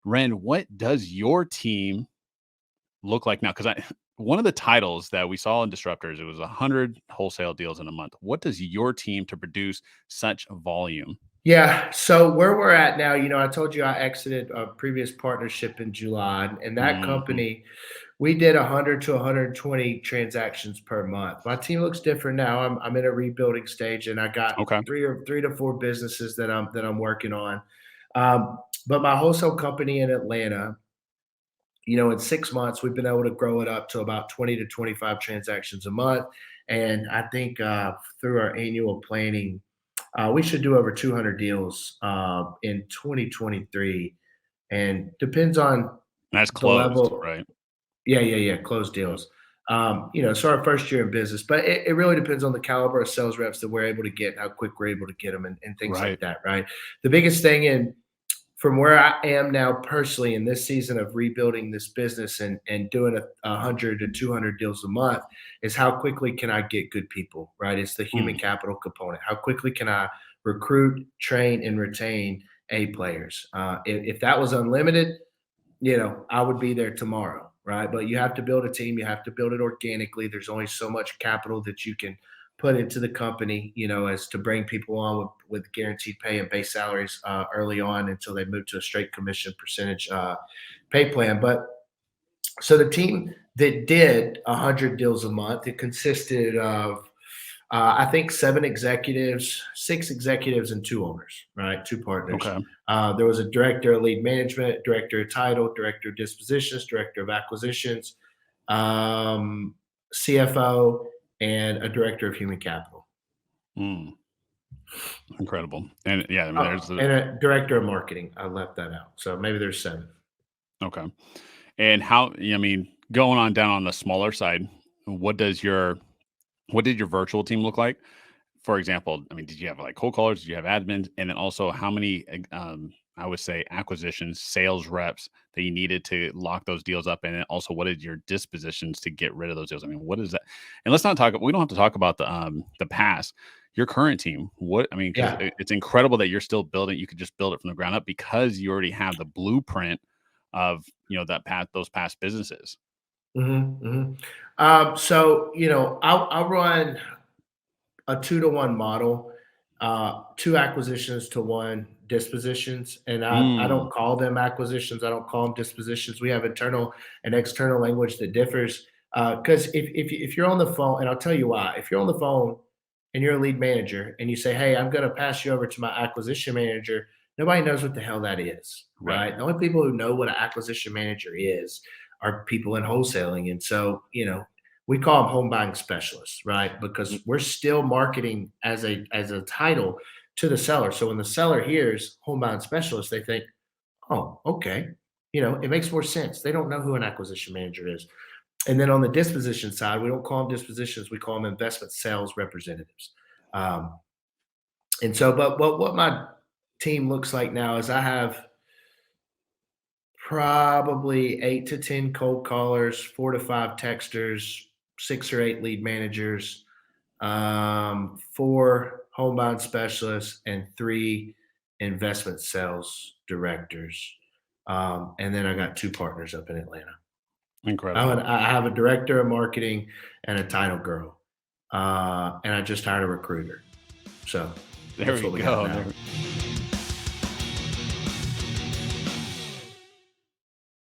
Ren, what does your team look like now? Because I one of the titles that we saw in Disruptors, it was 100 wholesale deals in a month. What does your team to produce such volume? Yeah. So where we're at now, I told you I exited a previous partnership in July, and that Mhm. company, we did 100 to 120 transactions per month. My team looks different now. I'm in a rebuilding stage, and I got Okay. three to four businesses that I'm working on. But my wholesale company in Atlanta, in 6 months, we've been able to grow it up to about 20 to 25 transactions a month. And I think through our annual planning, we should do over 200 deals in 2023. And depends on That's the closed, level. right? Yeah, closed Yep. deals. So our first year in business, but it really depends on the caliber of sales reps that we're able to get, how quick we're able to get them, and things like Right. that, right? The biggest thing from where I am now personally in this season of rebuilding this business and doing 100 to 200 deals a month is how quickly can I get good people, right? It's the human Mm. capital component. How quickly can I recruit, train, and retain A players? If that was unlimited, I would be there tomorrow, right? But you have to build a team, you have to build it organically. There's only so much capital that you can put into the company, as to bring people on with guaranteed pay and base salaries early on until they move to a straight commission percentage pay plan. But so the team that did 100 deals a month, it consisted of I think seven executives, six executives, and two owners, right? Two partners. Okay. There was a director of lead management, director of title, director of dispositions, director of acquisitions, um, CFO, and a director of human capital. Mm. Incredible. And yeah, I mean, there's the And a director of marketing. I left that out. So maybe there's seven. okay. And how, I mean, going on down on the smaller side, what does your what did your virtual team look like? For example, I mean, did you have like cold callers? Did you have admins? And then also how many, I would say acquisitions, sales reps that you needed to lock those deals up? And then also what did your dispositions to get rid of those deals? I mean, what is that? And let's not talk, we don't have to talk about the past, your current team. What, I mean, cause Yeah. it's incredible that you're still building, you could just build it from the ground up because you already have the blueprint of, that path, those past businesses. So, I'll run a 2-to-1 model, two acquisitions to one dispositions, and I Mm, don't call them acquisitions. I don't call them dispositions. We have internal and external language that differs. Because if you're on the phone, and I'll tell you why. If you're on the phone and you're a lead manager and you say, "Hey, I'm going to pass you over to my acquisition manager," nobody knows what the hell that is, right. right? The only people who know what an acquisition manager is are people in wholesaling, and so we call them home buying specialists, right? Mm, Because we're still marketing as a title to the seller. So when the seller hears home buying specialist, they think, oh, okay. It makes more sense. They don't know who an acquisition manager is. And then on the disposition side, we don't call them dispositions, we call them investment sales representatives. Um, and so, but what my team looks like now is I have probably 8 to 10 cold callers, 4 to 5 texters, 6 or 8 lead managers, 4 homebound specialists, and 3 investment sales directors. And then I got 2 partners up in Atlanta. incredible. I have a director of marketing and a title girl. And I just hired a recruiter. So There that's we what we got go. now.